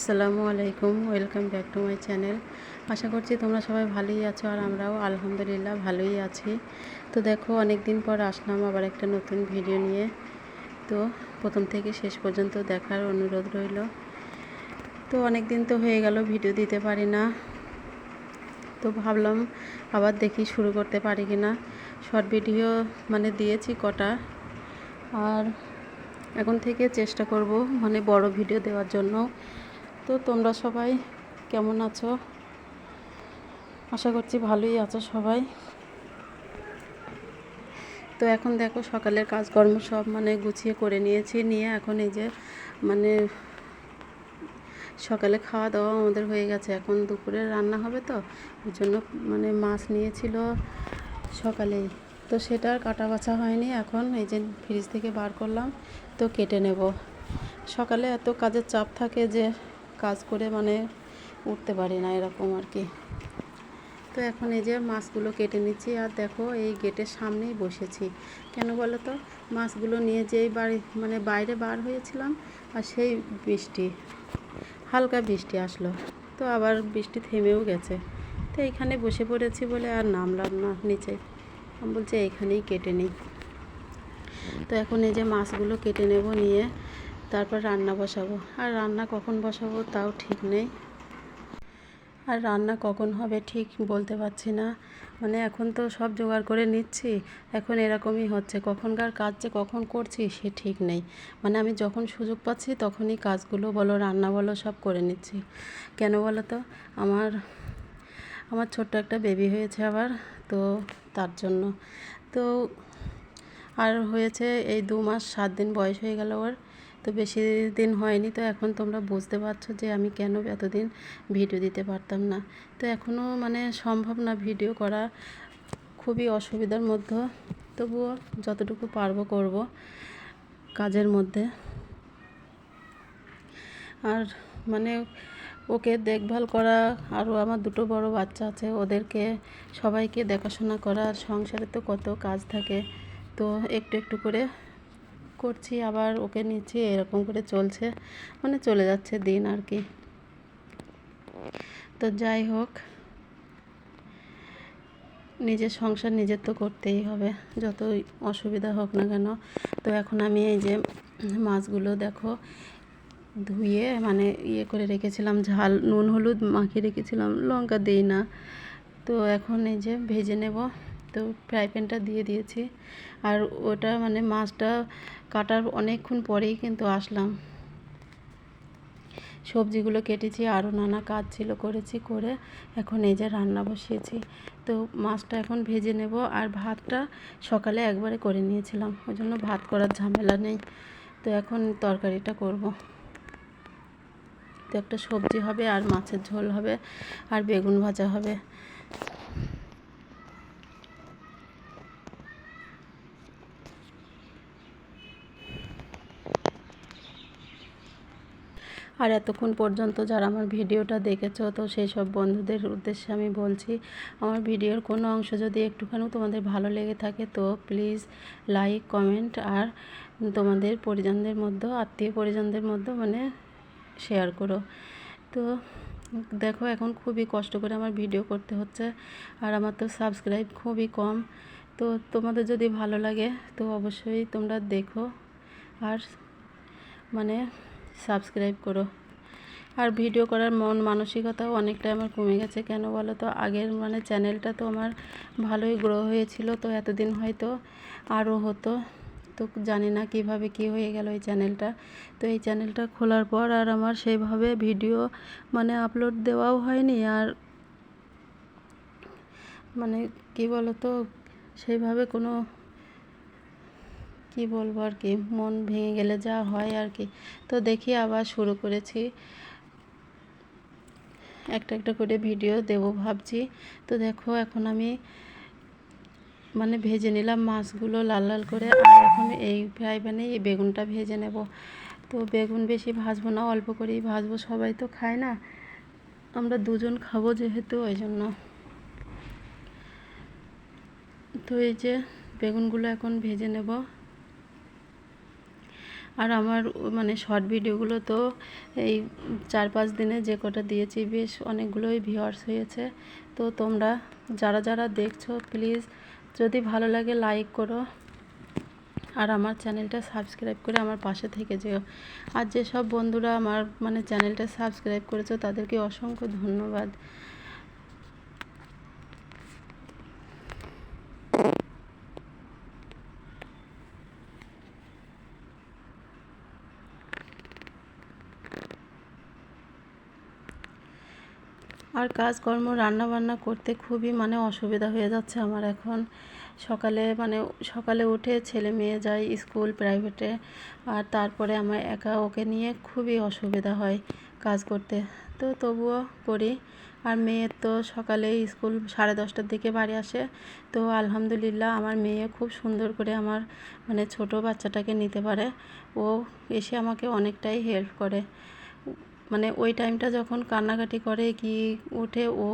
আসসালামু আলাইকুম, welcome back to my channel. আশা করছি তোমরা সবাই ভালোই আছো আর আমরাও আলহামদুলিল্লাহ ভালোই আছি। তো দেখো, অনেক দিন পর আসলাম আবার একটা নতুন ভিডিও নিয়ে। তো প্রথম থেকে শেষ পর্যন্ত দেখার অনুরোধ রইল। তো অনেক দিন তো হয়ে গেল ভিডিও দিতে পারি না, তো ভাবলাম আবার দেখি শুরু করতে পারি কি না। শর্ট ভিডিও দিয়েছি কটা, আর এখন থেকে চেষ্টা করব বড় ভিডিও দেওয়ার জন্য। তো তোমরা সবাই কেমন আছো? আশা করছি ভালোই আছো সবাই। তো এখন দেখো, সকালের কাজকর্ম সব গুছিয়ে করে নিয়েছি, নিয়ে এখন এই যে সকালে খাওয়া দাওয়া আমাদের হয়ে গেছে। এখন দুপুরে রান্না হবে, তো ওই জন্য মাছ নিয়েছিল সকালেই, তো সেটা আর কাটা বাছা হয়নি। এখন এই যে ফ্রিজ থেকে বার করলাম, তো কেটে নেব। সকালে এত কাজের চাপ থাকে যে কাজ করে উঠতে পারি না, এরকম আর কি। তো এখন এই যে মাছগুলো কেটে নিচ্ছি, আর দেখো এই গেটের সামনেই বসেছি। কেন বলো তো, মাছগুলো নিয়ে যেই বাড়ি বাইরে বার হয়েছিলাম, আর সেই বৃষ্টি, হালকা বৃষ্টি আসলো, তো আবার বৃষ্টি থেমেও গেছে। তো এইখানে বসে পড়েছি বলে আর নামলাম না নিচে। আমি বলছি এইখানেই কেটে নিই। তো এখন এই যে মাছগুলো কেটে নেব, নিয়ে তারপর রান্না বসাবো। আর রান্না কখন বসাবো তাও ঠিক নেই, আর রান্না কখন হবে ঠিক বলতে পারছি না। এখন তো সব জোগাড় করে নিচ্ছি, এখন এরকমই হচ্ছে, কখনকার কাজ যে কখন করছি সে ঠিক নেই। আমি যখন সুযোগ পাচ্ছি তখনই কাজগুলো বলো, রান্না বলো, সব করে নিচ্ছি। কেন বলো তো, আমার আমার ছোট্ট একটা বেবি হয়েছে আবার, তো তার জন্য। তো আর হয়েছে এই 2 মাস 7 দিন বয়স হয়ে গেল ওর, তো বেশি দিন হয়নি। তো এখন তোমরা বুঝতে পারছো যে আমি কেন এতদিন ভিডিও দিতে পারতাম না। তো এখনও সম্ভব না ভিডিও করা, খুবই অসুবিধার মধ্যে। তবুও যতটুকু পারবো করব কাজের মধ্যে। আর ওকে দেখভাল করা, আরও আমার 2টো বড় বাচ্চা আছে, ওদেরকে সবাইকে দেখাশোনা করা, আর সংসারে তো কত কাজ থাকে। তো একটু একটু করে করছি, আবার ওকে নিচ্ছি, এরকম করে চলছে, চলে যাচ্ছে দিন আর কি। তো যাই হোক, নিজের সংসার নিজের তো করতেই হবে, যতই অসুবিধা হোক না কেন। তো এখন আমি এই যে মাছগুলো দেখো ধুয়ে ইয়ে করে রেখেছিলাম, ঝাল নুন হলুদ মাখিয়ে রেখেছিলাম, লঙ্কা দিই না। তো এখন এই যে ভেজে নেব। তো ফ্রাই প্যানটা দিয়ে দিয়েছি, আর ওটা মাছটা কাটার অনেকক্ষণ পরেই কিন্তু আসলাম। সবজিগুলো কেটেছি, আরও নানা কাজ ছিল, করেছি, করে এখন এই যে রান্না বসিয়েছি। তো মাছটা এখন ভেজে নেব, আর ভাতটা সকালে একবারে করে নিয়েছিলাম, ওই জন্য ভাত করার ঝামেলা নেই। তো এখন তরকারিটা করব। তো একটা সবজি হবে, আর মাছের ঝোল হবে, আর বেগুন ভাজা হবে। আর এতক্ষণ পর্যন্ত যারা আমার ভিডিওটা দেখেছো, তো সেই সব বন্ধুদের উদ্দেশ্যে আমি বলছি, আমার ভিডিওর কোনো অংশ যদি একটুখানি তোমাদের ভালো লেগে থাকে, তো প্লিজ লাইক, কমেন্ট, আর তোমাদের পরিজনদের মধ্যে, আত্মীয় পরিজনদের মধ্যে শেয়ার করো। তো দেখো, এখন খুবই কষ্ট করে আমার ভিডিও করতে হচ্ছে, আর আমার তো সাবস্ক্রাইব খুবই কম। তো তোমাদের যদি ভালো লাগে তো অবশ্যই তোমরা দেখো, আর সাবস্ক্রাইব করো। আর ভিডিও করার মন মানসিকতাও অনেকটা আমার কমে গেছে। কেন বলো তো, আগের চ্যানেলটা তো আমার ভালোই গ্রো হয়েছিল, তো এতদিন হয়তো আরও হতো। তো জানি না কিভাবে কি হয়ে গেল এই চ্যানেলটা। তো এই চ্যানেলটা খোলার পর আর আমার সেইভাবে ভিডিও আপলোড দেওয়াও হয়নি, আর কি বলো তো, সেইভাবে কোনো, কি বলবো আর কি, মন ভেঙে গেলে যা হয় আর কি। তো দেখি আবার শুরু করেছি, একটা একটা করে ভিডিও দেব ভাবছি। তো দেখো, এখন আমি ভেজে নিলাম মাছগুলো লাল লাল করে, আর এখন এই ফ্রাই প্যানে এই বেগুনটা ভেজে নেব। তো বেগুন বেশি ভাজবো না, অল্প করেই ভাজবো, সবাই তো খায় না, আমরা 2জন খাবো যেহেতু, ওই জন্য। তো এই যে বেগুনগুলো এখন ভেজে নেব, আর আমার মানে শর্ট ভিডিওগুলো তো এই 4-5 দিনে যে কটা দিয়েছি বেশ অনেকগুলোই ভিউয়ার্স হয়েছে। তো তোমরা যারা যারা দেখছো প্লিজ যদি ভালো লাগে লাইক করো আর আমার চ্যানেলটা সাবস্ক্রাইব করে আমার পাশে থেকে যেও। আর যেসব বন্ধুরা আমার মানে চ্যানেলটা সাবস্ক্রাইব করেছো তাদেরকে অসংখ্য ধন্যবাদ। আর কাজকর্ম রান্নাবান্না করতে খুবই মানে অসুবিধা হয়ে যাচ্ছে আমার এখন। সকালে উঠে ছেলে মেয়ে যায় স্কুল প্রাইভেটে, আর তারপরে আমার একা ওকে নিয়ে খুবই অসুবিধা হয় কাজ করতে। তো তবুও করি। আর মেয়ের তো সকালে স্কুল 10:30টার দিকে বাড়ি আসে। তো আলহামদুলিল্লাহ আমার মেয়ে খুব সুন্দর করে আমার মানে ছোট বাচ্চাটাকে নিতে পারে। ও এসে আমাকে অনেকটাই হেল্প করে। মানে ওই টাইমটা যখন কান্নাকাটি করে কি উঠে ও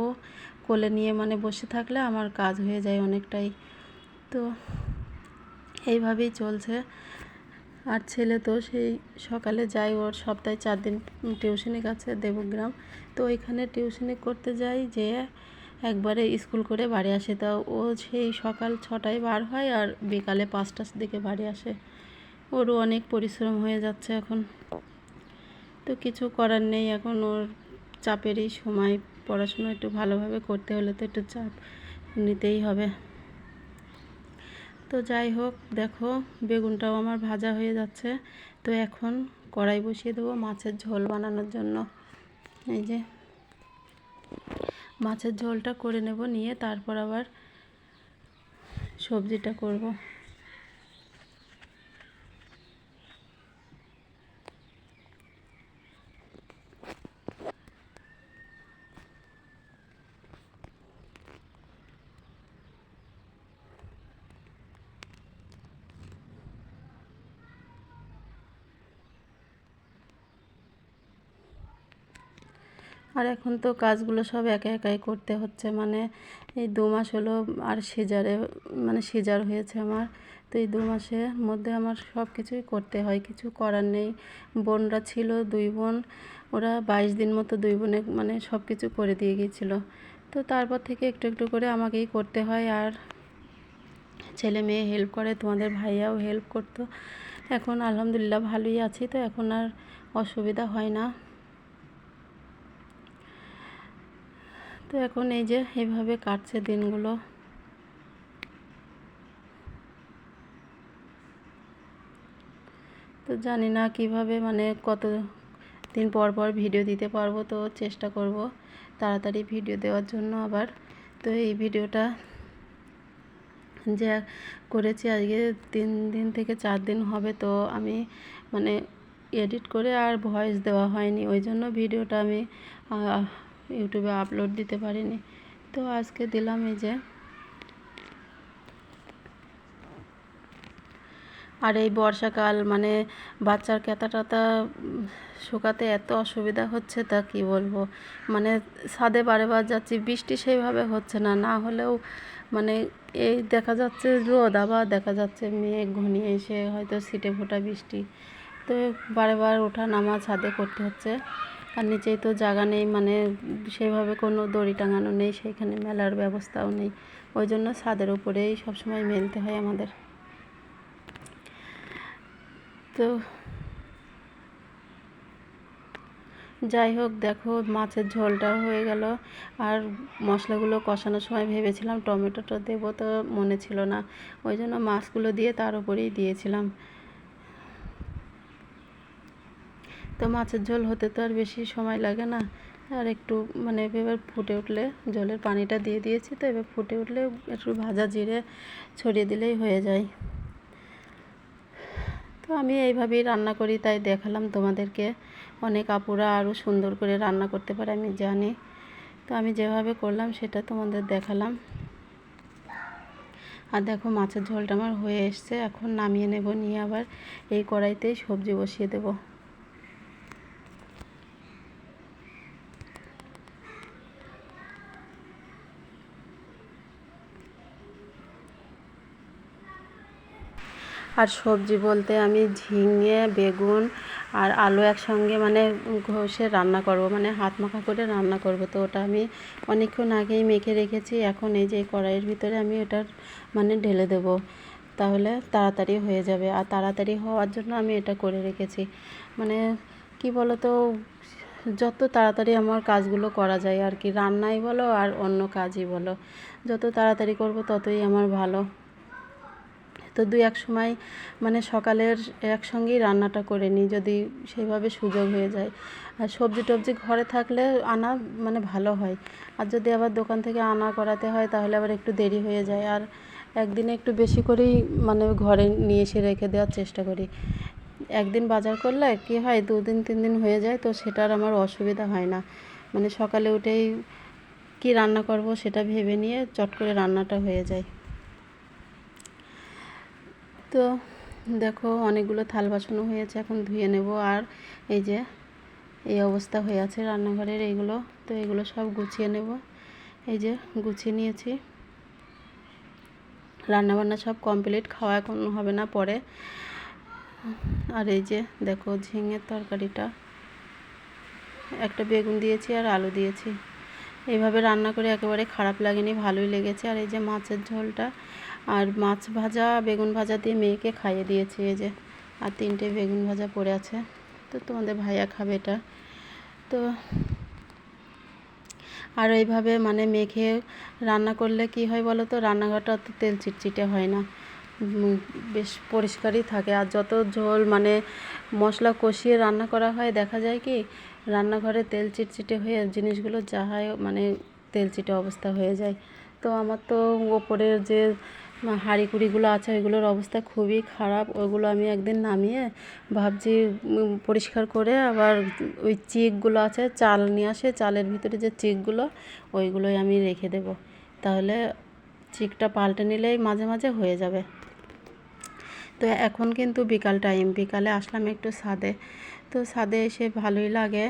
কোলে নিয়ে মানে বসে থাকলে আমার কাজ হয়ে যায় অনেকটাই। তো এইভাবেই চলছে। আর ছেলে তো সেই সকালে যায়, ওর সপ্তাহে 4 দিন টিউশনি আছে দেবগ্রাম। তো ওইখানে টিউশনি করতে যাই, যে একবারে স্কুল করে বাড়ি আসে। তা ও সেই সকাল 6টায় বার হয় আর বিকালে 5টার দিকে বাড়ি আসে। ওরও অনেক পরিশ্রম হয়ে যাচ্ছে এখন। তো কিছু করার নেই, এখন ওর চাপেরই সময়। পড়াশোনা একটু ভালোভাবে করতে হলে তো একটু চাপ নিতেই হবে। তো যাই হোক, দেখো বেগুনটাও আমার ভাজা হয়ে যাচ্ছে। তো এখন কড়াই বসিয়ে দেবো মাছের ঝোল বানানোর জন্য। এই যে মাছের ঝোলটা করে নেব, নিয়ে তারপর আবার সবজিটা করব। আর এখন তো কাজগুলো সব একা একাই করতে হচ্ছে, মানে এই 2 মাস হলো আর সিজার হয়েছে আমার। তো এই 2 মাসের মধ্যে আমার সব কিছুই করতে হয়, কিছু করার নেই। বোনরা ছিল 2 বোন, ওরা 22 দিন মতো 2 বোনে মানে সব কিছু করে দিয়ে গিয়েছিলো। তো তারপর থেকে একটু একটু করে আমাকেই করতে হয়। আর ছেলে মেয়ে হেল্প করে, তোমাদের ভাইয়াও হেল্প করতো। এখন আলহামদুলিল্লাহ ভালোই আছি, তো এখন আর অসুবিধা হয় না। তো এখন এই যে এইভাবে কাটছে দিনগুলো। তো জানি না কিভাবে মানে কত দিন পর পর ভিডিও দিতে পারবো, তো চেষ্টা করব তাড়াতাড়ি ভিডিও দেওয়ার জন্য আবার। তো এই ভিডিওটা যে করেছি আজকে 3 দিন থেকে 4 দিন হবে, তো আমি মানে এডিট করে আর ভয়েস দেওয়া হয়নি, ওই জন্য ভিডিওটা আমি ইউটিউবে আপলোড দিতে পারিনি। তো আজকে দিলাম। এই যে আর এই বর্ষাকাল মানে বাচ্চার কাঁথা টাথা শুকাতে এত অসুবিধা হচ্ছে, তা কি বলবো। মানে ছাদে বারেবার যাচ্ছি, বৃষ্টি সেইভাবে হচ্ছে না, না হলেও মানে এই দেখা যাচ্ছে রোদ, আবার দেখা যাচ্ছে মেঘ ঘনিয়ে এসে হয়তো ছিটে ফোঁটা বৃষ্টি। তো বারেবার ওঠা নামা ছাদে করতে হচ্ছে। আর নিচেই তো জায়গা নেই, মানে সেভাবে কোনো দড়ি টাঙানো নেই, সেইখানে মেলার ব্যবস্থাও নেই। ওই জন্য ছাদের উপরেই সবসময় মেলতে হয় আমাদের। তো যাই হোক, দেখো মাছের ঝোলটাও হয়ে গেল। আর মশলাগুলো কষানোর সময় ভেবেছিলাম টমেটোটা দেবো, তো মনে ছিল না, ওই জন্য মাছগুলো দিয়ে তার উপরেই দিয়েছিলাম। তো মাছের ঝোল হতে তো আর বেশি সময় লাগে না। আর একটু মানে এবার ফুটে উঠলে জলের পানিটা দিয়ে দিয়েছি, তো এবার ফুটে উঠলে একটু ভাজা জিরে ছড়িয়ে দিলেই হয়ে যায়। তো আমি এইভাবেই রান্না করি, তাই দেখালাম তোমাদেরকে। অনেক আপুরা আরও সুন্দর করে রান্না করতে পারে আমি জানি, তো আমি যেভাবে করলাম সেটা তোমাদের দেখালাম। আর দেখো মাছের ঝোলটা আমার হয়ে এসছে, এখন নামিয়ে নেব, নিয়ে আবার এই কড়াইতেই সবজি বসিয়ে দেব। আর সবজি বলতে আমি ঝিঙে, বেগুন আর আলু একসঙ্গে মানে ঘষে রান্না করব, মানে হাত মাখা করে রান্না করব। তো ওটা আমি অনেকক্ষণ আগেই মেখে রেখেছি। এখন এই যে কড়াইয়ের ভিতরে আমি ওটার মানে ঢেলে দেব, তাহলে তাড়াতাড়ি হয়ে যাবে। আর তাড়াতাড়ি হওয়ার জন্য আমি এটা করে রেখেছি। মানে কি বলো তো, যত তাড়াতাড়ি আমার কাজগুলো করা যায় আর কি, রান্নাই বলো আর অন্য কাজই বলো, যত তাড়াতাড়ি করব ততই আমার ভালো। তো এক সময় মানে সকালের একসঙ্গেই রান্নাটা করে নিই, যদি সেইভাবে সুযোগ হয়ে যায়। আর সবজি টবজি ঘরে থাকলে আনা মানে ভালো হয়। আর যদি আবার দোকান থেকে আনা করাতে হয় তাহলে আবার একটু দেরি হয়ে যায়। আর একদিনে একটু বেশি করেই মানে ঘরে নিয়ে এসে রেখে দেওয়ার চেষ্টা করি। একদিন বাজার করলে কী হয়, 2 দিন 3 দিন হয়ে যায়, তো সেটার আমার অসুবিধা হয় না। মানে সকালে উঠেই কী রান্না করব সেটা ভেবে নিয়ে চট করে রান্নাটা হয়ে যায়। তো দেখো অনেকগুলো থাল বাসনও হয়েছে, এখন ধুয়ে নেব। আর এই যে এই অবস্থা হয়ে আছে রান্নাঘরের এইগুলো, তো এগুলো সব গুছিয়ে নেব। এই যে গুছিয়ে নিয়েছি, রান্নাবান্না সব কমপ্লিট, খাওয়া এখন হবে না, পরে। আর এই যে দেখো ঝিঙের তরকারিটা, একটা বেগুন দিয়েছি আর আলু দিয়েছি। এইভাবে রান্না করে একেবারে খারাপ লাগেনি, ভালোই লেগেছে। আর এই যে মাছের ঝোলটা আর মাছ ভাজা, বেগুন ভাজা দিয়ে মেয়েকে খাইয়ে দিয়েছি। এই যে আর 3টে বেগুন ভাজা পড়ে আছে, তো তোমাদের ভাইয়া খাবে এটা। তো আর এইভাবে মানে মেখে রান্না করলে কি হয় বলো তো, রান্নাঘরটা অত তেল চিটচিটে হয় না, বেশ পরিষ্কারই থাকে। আর যত ঝোল মানে মশলা কষিয়ে রান্না করা হয়, দেখা যায় কি রান্নাঘরে তেল চিটচিটে হয়ে জিনিসগুলো যা হয় মানে তেলচিটে অবস্থা হয়ে যায়। তো আমার তো ওপরের যে হাঁড়ি কুড়িগুলো আছে ওইগুলোর অবস্থা খুবই খারাপ। ওইগুলো আমি একদিন নামিয়ে ভাবছি পরিষ্কার করে আবার ওই চিকগুলো আছে, চাল নিয়ে আসে, চালের ভিতরে যে চিকগুলো ওইগুলোই আমি রেখে দেব, তাহলে চিকটা পাল্টে নিলেই মাঝে মাঝে হয়ে যাবে। তো এখন কিন্তু বিকাল টাইম, বিকালে আসলাম একটু ছাদে। তো ছাদে এসে ভালোই লাগে,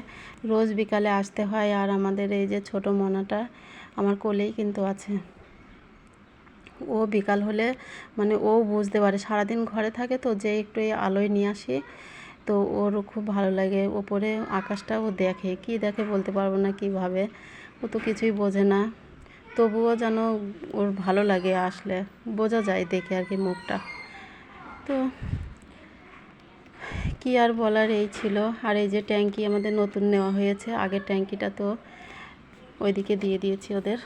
রোজ বিকালে আসতে হয়। আর আমাদের এই যে ছোটো মনাটা আমার কোলেই কিন্তু আছে, ও বিকাল হলে মানে ও বুঝতে পারে, সারাদিন ঘরে থাকে তো, যে একটু এই আলোয় নিয়ে আসি তো ওর খুব ভালো লাগে। ওপরে আকাশটা ও দেখে, কি দেখে বলতে পারবো না কীভাবে, ও তো কিছুই বোঝে না, তবুও যেন ওর ভালো লাগে, আসলে বোঝা যায় দেখে আর কি মুখটা। তো কি আর বলার, এই ছিল। আর এই যে ট্যাঙ্কি আমাদের নতুন নেওয়া হয়েছে, আগের ট্যাঙ্কিটা তো ওইদিকে দিয়ে দিয়েছি ওদের।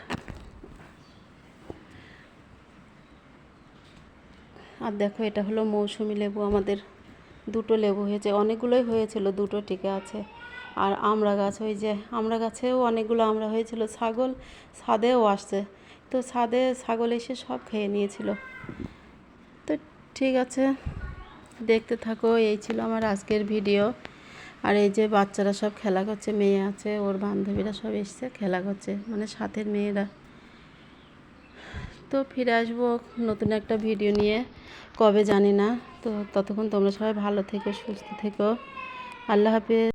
আর দেখো এটা হলো মৌসুমি লেবু, আমাদের 2টো লেবু হয়েছে, অনেকগুলোই হয়েছিল, 2টো টিকে আছে। আর আমড়া গাছ, ওই যে আমড়া গাছেও অনেকগুলো আমড়া হয়েছিল, ছাগল ছাদেও আসছে, তো ছাদে ছাগল এসে সব খেয়ে নিয়েছিল। তো ঠিক আছে, দেখতে থাকো। এই ছিল আমার আজকের ভিডিও। আর এই যে বাচ্চারা সব খেলা করছে, মেয়ে আছে, ওর বান্ধবীরা সব এসছে খেলা করছে, মানে সাথের মেয়েরা। তো ফিরে আসবো নতুন একটা ভিডিও নিয়ে, কবে জানি না। তো ততক্ষণ তোমরা সবাই ভালো থেকো, সুস্থ থেকো। আল্লাহ হাফেজ।